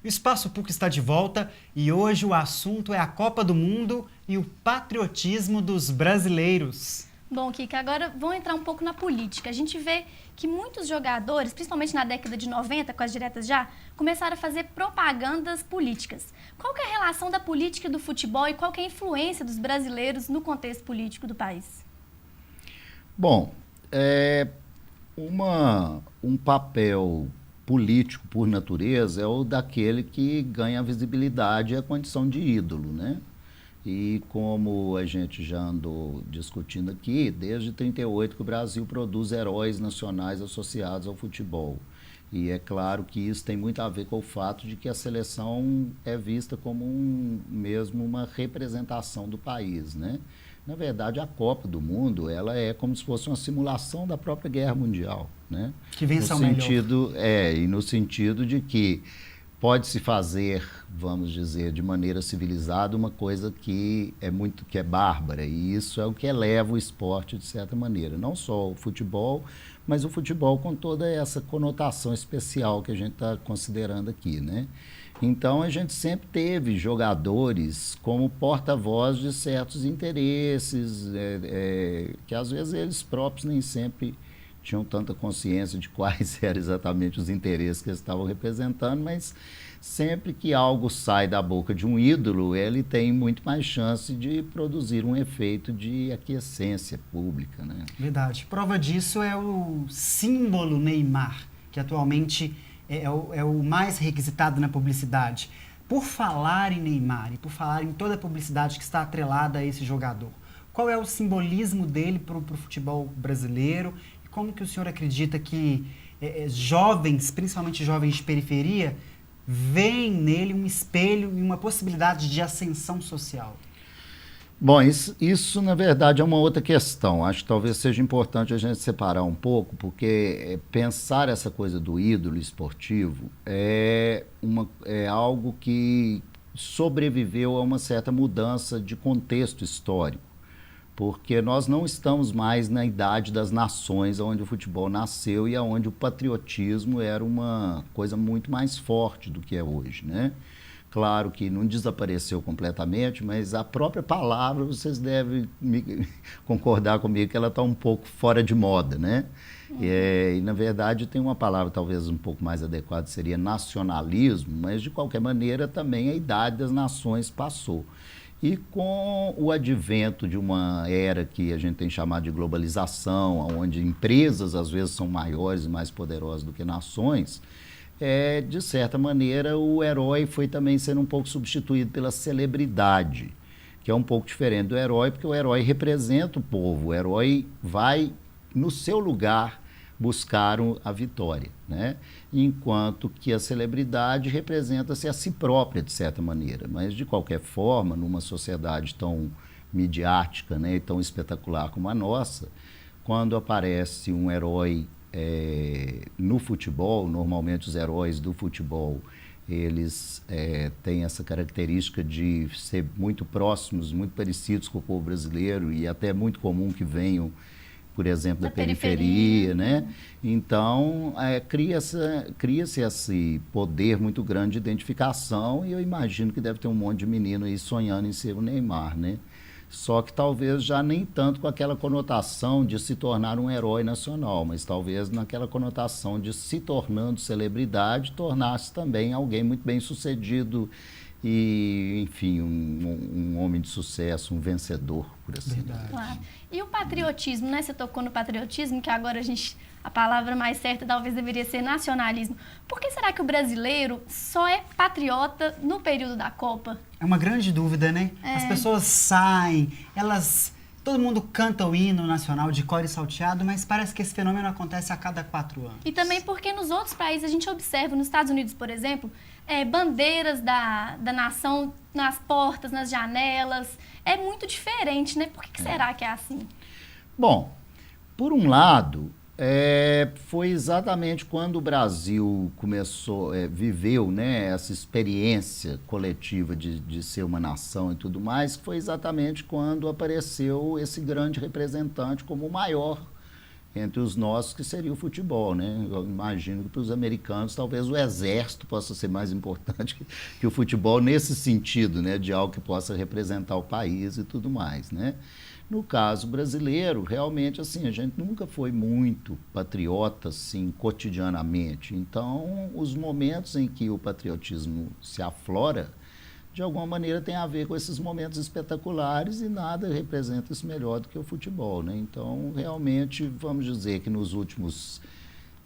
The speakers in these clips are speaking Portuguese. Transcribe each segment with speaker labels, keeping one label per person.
Speaker 1: O Espaço PUC está de volta e hoje o assunto é a Copa do Mundo e o patriotismo dos brasileiros.
Speaker 2: Bom, Kika, agora vamos entrar um pouco na política. A gente vê que muitos jogadores, principalmente na década de 90, com as diretas já, começaram a fazer propagandas políticas. Qual que é a relação da política e do futebol e qual que é a influência dos brasileiros no contexto político do país?
Speaker 3: Bom, um papel político por natureza é o daquele que ganha a visibilidade e a condição de ídolo, né? E como a gente já andou discutindo aqui, desde 1938 que o Brasil produz heróis nacionais associados ao futebol. E é claro que isso tem muito a ver com o fato de que a seleção é vista como mesmo uma representação do país, né? Na verdade, a Copa do Mundo, ela é como se fosse uma simulação da própria Guerra Mundial, né?
Speaker 1: Que vença o melhor.
Speaker 3: E no sentido de que pode-se fazer, vamos dizer, de maneira civilizada, uma coisa que é bárbara, e isso é o que eleva o esporte de certa maneira. Não só o futebol, mas o futebol com toda essa conotação especial que a gente está considerando aqui, né? Então, a gente sempre teve jogadores como porta-voz de certos interesses, que às vezes eles próprios nem sempre tinham tanta consciência de quais eram exatamente os interesses que eles estavam representando, mas sempre que algo sai da boca de um ídolo, ele tem muito mais chance de produzir um efeito de aquiescência pública, né?
Speaker 1: Verdade. Prova disso é o símbolo Neymar, que atualmente é o mais requisitado na publicidade. Por falar em Neymar e por falar em toda a publicidade que está atrelada a esse jogador, qual é o simbolismo dele para o futebol brasileiro? E como que o senhor acredita que jovens, principalmente jovens de periferia, veem nele um espelho e uma possibilidade de ascensão social?
Speaker 3: Bom, isso na verdade é uma outra questão. Acho que talvez seja importante a gente separar um pouco, porque pensar essa coisa do ídolo esportivo é algo que sobreviveu a uma certa mudança de contexto histórico, porque nós não estamos mais na idade das nações, onde o futebol nasceu e onde o patriotismo era uma coisa muito mais forte do que é hoje, né? Claro que não desapareceu completamente, mas a própria palavra, vocês devem concordar comigo que ela está um pouco fora de moda, né? E, na verdade, tem uma palavra talvez um pouco mais adequada, seria nacionalismo, mas, de qualquer maneira, também a idade das nações passou. E com o advento de uma era que a gente tem chamado de globalização, onde empresas, às vezes, são maiores e mais poderosas do que nações, de certa maneira, o herói foi também sendo um pouco substituído pela celebridade, que é um pouco diferente do herói, porque o herói representa o povo, o herói vai, no seu lugar, buscar a vitória, né? Enquanto que a celebridade representa-se a si própria, de certa maneira. Mas, de qualquer forma, numa sociedade tão midiática, né, e tão espetacular como a nossa, quando aparece um herói no futebol, normalmente os heróis do futebol, eles têm essa característica de ser muito próximos, muito parecidos com o povo brasileiro e até muito comum que venham, por exemplo, da periferia, né? Então, cria-se esse poder muito grande de identificação e eu imagino que deve ter um monte de menino aí sonhando em ser o Neymar, né? Só que talvez já nem tanto com aquela conotação de se tornar um herói nacional, mas talvez naquela conotação de se tornando celebridade, tornar-se também alguém muito bem sucedido e, enfim, um homem de sucesso, um vencedor, por assim dizer.
Speaker 2: Claro. E o patriotismo, né? Você tocou no patriotismo, que agora a palavra mais certa talvez deveria ser nacionalismo. Por que será que o brasileiro só é patriota no período da Copa?
Speaker 1: É uma grande dúvida, né? As pessoas saem, todo mundo canta o hino nacional de cor e salteado, mas parece que esse fenômeno acontece a cada 4 anos.
Speaker 2: E também porque nos outros países a gente observa, nos Estados Unidos, por exemplo, bandeiras da nação nas portas, nas janelas. É muito diferente, né? Por que será que é assim?
Speaker 3: Bom, por um lado, foi exatamente quando o Brasil viveu, né, essa experiência coletiva de ser uma nação e tudo mais, que foi exatamente quando apareceu esse grande representante como o maior entre os nossos, que seria o futebol, né? Eu imagino que para os americanos talvez o exército possa ser mais importante que o futebol nesse sentido, né? De algo que possa representar o país e tudo mais, né? No caso brasileiro, realmente, assim, a gente nunca foi muito patriota, assim, cotidianamente. Então, os momentos em que o patriotismo se aflora, de alguma maneira tem a ver com esses momentos espetaculares e nada representa isso melhor do que o futebol, né? Então, realmente, vamos dizer que nos últimos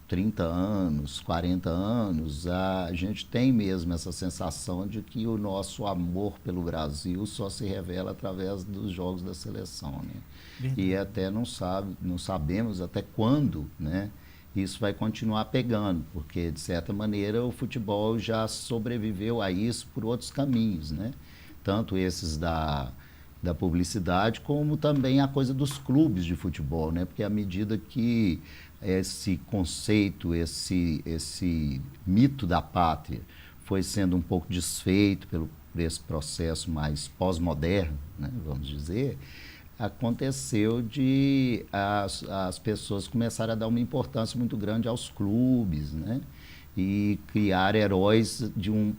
Speaker 3: 30 anos, 40 anos, a gente tem mesmo essa sensação de que o nosso amor pelo Brasil só se revela através dos jogos da seleção, né?
Speaker 1: Verdade.
Speaker 3: E até não sabemos até quando, né, isso vai continuar pegando, porque, de certa maneira, o futebol já sobreviveu a isso por outros caminhos, né? Tanto esses da publicidade, como também a coisa dos clubes de futebol, né? Porque à medida que esse conceito, esse mito da pátria foi sendo um pouco desfeito por esse processo mais pós-moderno, né, vamos dizer, aconteceu de as pessoas começarem a dar uma importância muito grande aos clubes, né, e criar heróis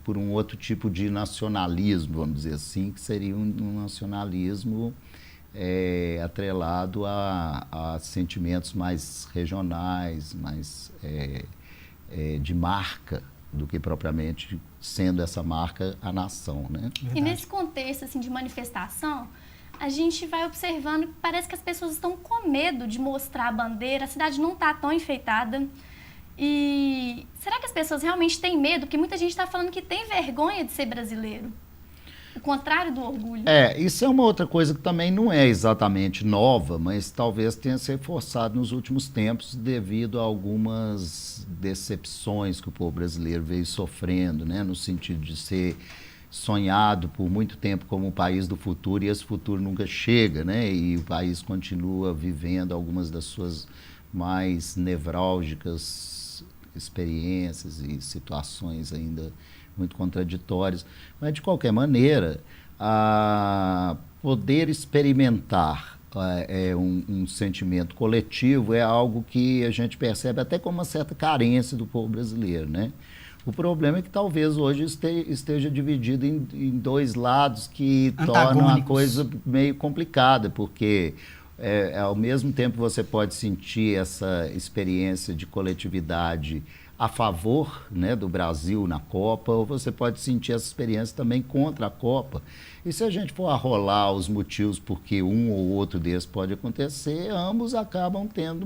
Speaker 3: por um outro tipo de nacionalismo, vamos dizer assim, que seria um nacionalismo atrelado a sentimentos mais regionais, mais de marca, do que propriamente sendo essa marca a nação, né?
Speaker 2: E nesse contexto assim, de manifestação, a gente vai observando que parece que as pessoas estão com medo de mostrar a bandeira, a cidade não está tão enfeitada. E será que as pessoas realmente têm medo? Porque muita gente está falando que tem vergonha de ser brasileiro. O contrário do orgulho.
Speaker 3: Isso é uma outra coisa que também não é exatamente nova, mas talvez tenha se reforçado nos últimos tempos devido a algumas decepções que o povo brasileiro veio sofrendo, né? No sentido de ser sonhado por muito tempo como o país do futuro, e esse futuro nunca chega, né? E o país continua vivendo algumas das suas mais nevrálgicas experiências e situações ainda muito contraditórias, mas de qualquer maneira, poder experimentar um sentimento coletivo é algo que a gente percebe até como uma certa carência do povo brasileiro, né? O problema é que talvez hoje esteja dividido em dois lados que tornam a coisa meio complicada, porque ao mesmo tempo você pode sentir essa experiência de coletividade a favor, né, do Brasil na Copa, ou você pode sentir essa experiência também contra a Copa. E se a gente for arrolar os motivos por que um ou outro desses pode acontecer, ambos acabam tendo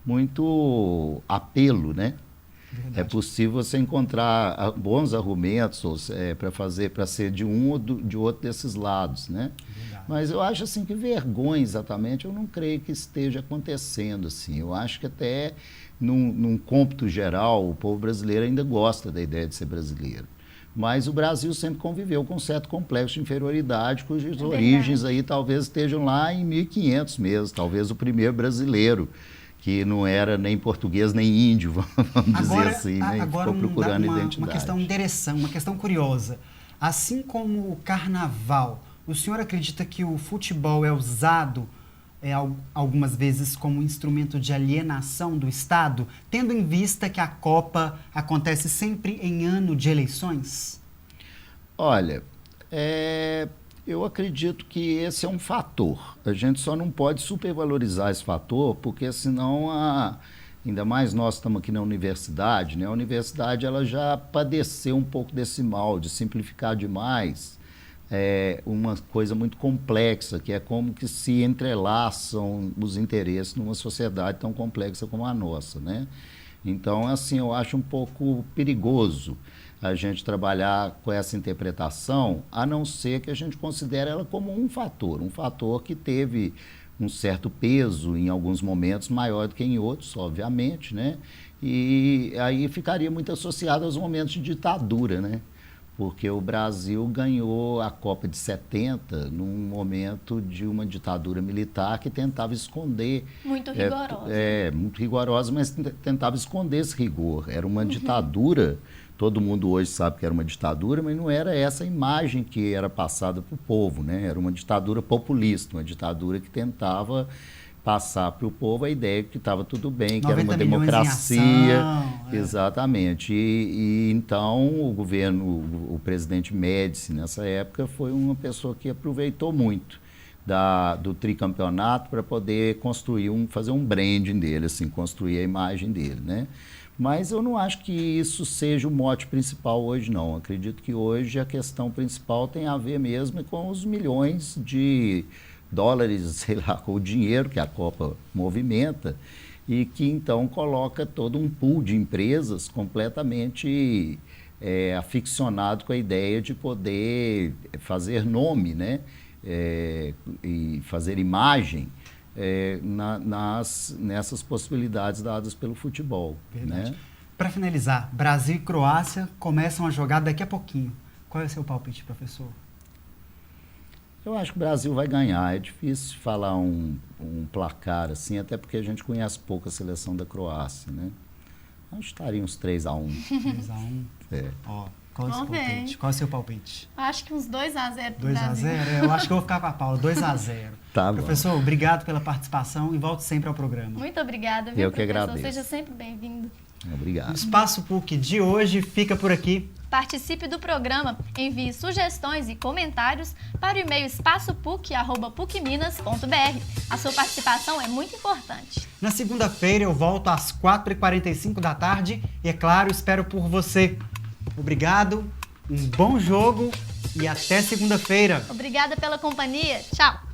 Speaker 3: muito apelo, né? Verdade. É possível você encontrar bons argumentos para ser de um ou de outro desses lados, né? Verdade. Mas eu acho assim que vergonha exatamente, eu não creio que esteja acontecendo assim. Eu acho que até num cômputo geral, o povo brasileiro ainda gosta da ideia de ser brasileiro. Mas o Brasil sempre conviveu com um certo complexo de inferioridade, cujas origens aí talvez estejam lá em 1500 mesmo, talvez o primeiro brasileiro, que não era nem português nem índio, vamos dizer assim, né? E ficou procurando identidade.
Speaker 1: Uma questão interessante, uma questão curiosa. Assim como o carnaval, o senhor acredita que o futebol é usado algumas vezes como instrumento de alienação do Estado, tendo em vista que a Copa acontece sempre em ano de eleições?
Speaker 3: Olha, eu acredito que esse é um fator. A gente só não pode supervalorizar esse fator, porque senão, ainda mais nós estamos aqui na universidade, né? A universidade ela já padeceu um pouco desse mal, de simplificar demais uma coisa muito complexa, que é como que se entrelaçam os interesses numa sociedade tão complexa como a nossa, né? Então, assim, eu acho um pouco perigoso a gente trabalhar com essa interpretação, a não ser que a gente considere ela como um fator que teve um certo peso em alguns momentos, maior do que em outros, obviamente, né? E aí ficaria muito associado aos momentos de ditadura, né? Porque o Brasil ganhou a Copa de 70 num momento de uma ditadura militar que tentava esconder...
Speaker 2: Muito rigorosa.
Speaker 3: Muito rigorosa, mas tentava esconder esse rigor. Era uma ditadura, todo mundo hoje sabe que era uma ditadura, mas não era essa imagem que era passada para o povo, né? Era uma ditadura populista, uma ditadura que tentava passar para o povo a ideia que estava tudo bem, que era
Speaker 1: 90
Speaker 3: uma
Speaker 1: milhões em
Speaker 3: democracia.
Speaker 1: ação,
Speaker 3: Exatamente. E então o governo, o presidente Médici, nessa época, foi uma pessoa que aproveitou muito do tricampeonato para poder fazer um branding dele, assim, construir a imagem dele, né? Mas eu não acho que isso seja o mote principal hoje, não. Acredito que hoje a questão principal tem a ver mesmo com os milhões de dólares, sei lá, com o dinheiro que a Copa movimenta e que então coloca todo um pool de empresas completamente aficionado com a ideia de poder fazer nome, né? E fazer imagem nessas possibilidades dadas pelo futebol.
Speaker 1: Verdade.
Speaker 3: Né?
Speaker 1: Para finalizar, Brasil e Croácia começam a jogar daqui a pouquinho. Qual é o seu palpite, professor?
Speaker 3: Eu acho que o Brasil vai ganhar. É difícil falar um placar assim, até porque a gente conhece pouco a seleção da Croácia, né? Acho que estaria uns 3-1.
Speaker 1: 3-1. Ó, qual é o seu palpite? Qual é o seu palpite?
Speaker 2: Acho que uns 2-0 pro
Speaker 1: 2-0?
Speaker 2: Brasil.
Speaker 1: Eu acho que eu vou ficar com a Paula. 2-0.
Speaker 3: Tá bom.
Speaker 1: Professor, obrigado pela participação e volte sempre ao programa.
Speaker 2: Muito obrigada, viu,
Speaker 3: Eu que
Speaker 2: professor?
Speaker 3: agradeço.
Speaker 2: Seja sempre bem-vindo.
Speaker 1: O
Speaker 3: Obrigado.
Speaker 1: Espaço PUC de hoje fica por aqui.
Speaker 2: Participe do programa, envie sugestões e comentários para o e-mail espaçopuc@pucminas.br. A sua participação é muito importante.
Speaker 1: Na segunda-feira eu volto às 4h45 da tarde e, é claro, espero por você. Obrigado, um bom jogo e até segunda-feira.
Speaker 2: Obrigada pela companhia. Tchau!